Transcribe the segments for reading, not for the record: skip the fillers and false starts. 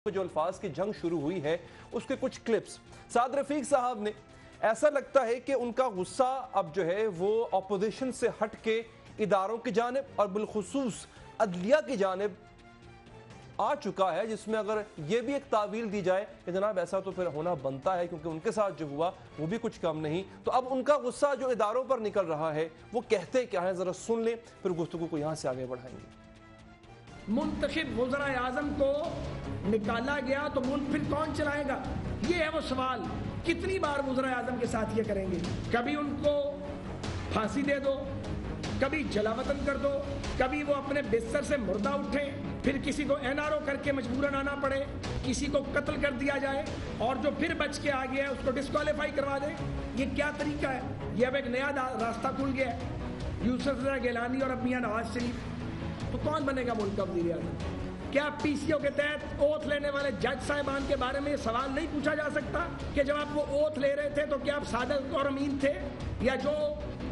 जो अल्फाज की जंग शुरू हुई है उसके कुछ क्लिप्स साद रफीक साहब ने, ऐसा लगता है कि उनका गुस्सा अब जो है वो अपोजिशन से हट के इदारों की जानिब और बिलखुसूस अदलिया की जानिब आ चुका है, जिसमें अगर ये भी एक तावील दी जाए कि जनाब ऐसा तो फिर होना बनता है क्योंकि उनके साथ जो हुआ वो भी कुछ कम नहीं। तो अब उनका गुस्सा जो इदारों पर निकल रहा है वो कहते क्या है, जरा सुन लें, फिर गुफ्तगू को यहां से आगे बढ़ाएंगे। मुंतखब वज़ीर आज़म को निकाला गया तो मुल्क फिर कौन चलाएगा? ये है वो सवाल। कितनी बार वज़ीर आज़म के साथ ये करेंगे? कभी उनको फांसी दे दो, कभी जलावतन कर दो, कभी वो अपने बिस्तर से मुर्दा उठें, फिर किसी को एनआरओ करके मजबूरन आना पड़े, किसी को कत्ल कर दिया जाए और जो फिर बच के आ गया है उसको डिस्क्वालीफाई करवा दे। ये क्या तरीका है? ये अब एक नया रास्ता खुल गया है। यूसुफ रज़ा गिलानी और अब मियां नवाज शरीफ, तो कौन बनेगा मुल्क का वज़ीर आज़म? क्या पीसीओ के तहत ओथ लेने वाले जज साहिबान के बारे में सवाल नहीं पूछा जा सकता कि जब आप वो ओथ ले रहे थे तो क्या आप सादिक और अमीन थे, या जो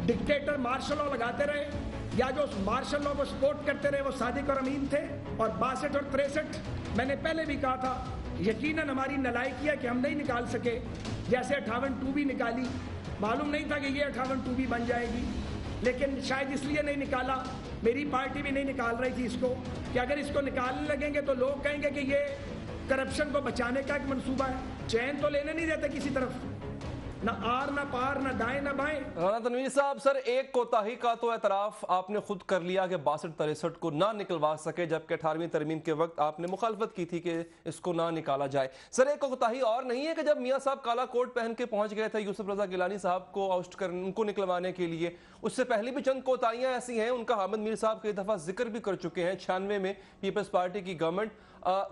डिक्टेटर मार्शल लॉ लगाते रहे या जो मार्शल लॉ को सपोर्ट करते रहे वो सादिक और अमीन थे? और 62 और 63 मैंने पहले भी कहा था, यकीनन हमारी नालायकी है कि हम नहीं निकाल सके। जैसे 58(2) भी निकाली, मालूम नहीं था कि ये 58(2) भी बन जाएगी, लेकिन शायद इसलिए नहीं निकाला, मेरी पार्टी भी नहीं निकाल रही थी इसको, कि अगर इसको निकालने लगेंगे तो लोग कहेंगे कि ये करप्शन को बचाने का एक मंसूबा है। चैन तो लेने नहीं देते किसी तरफ, ना आर ना पार, ना दाएं ना बाएं। राना तनवीर साहब, सर एक कोताही का तो एतराफ आपने खुद कर लिया कि 62-63 को ना निकलवा सके, जबकि 18वीं तरमीम के वक्त आपने मुखालफत की थी कि इसको ना निकाला जाए। सर एक कोताही और नहीं है कि जब मियां साहब काला कोट पहन के पहुंच गए थे यूसुफ रजा गिलानी साहब को आउस्ट करने, उनको निकलवाने के लिए, उससे पहले भी चंद कोताहियां ऐसी हैं, उनका हामिद मीर साहब कई दफा जिक्र भी कर चुके हैं 96 में पीपल्स पार्टी की गवर्नमेंट।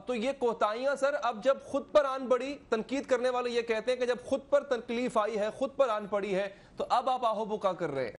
तो ये कोताहियां सर अब जब खुद पर आन पड़ी, तनकीद करने वाले ये कहते हैं कि जब खुद पर तकलीफ आई है, खुद पर आन पड़ी है, तो अब आप आहो बुका कर रहे हैं।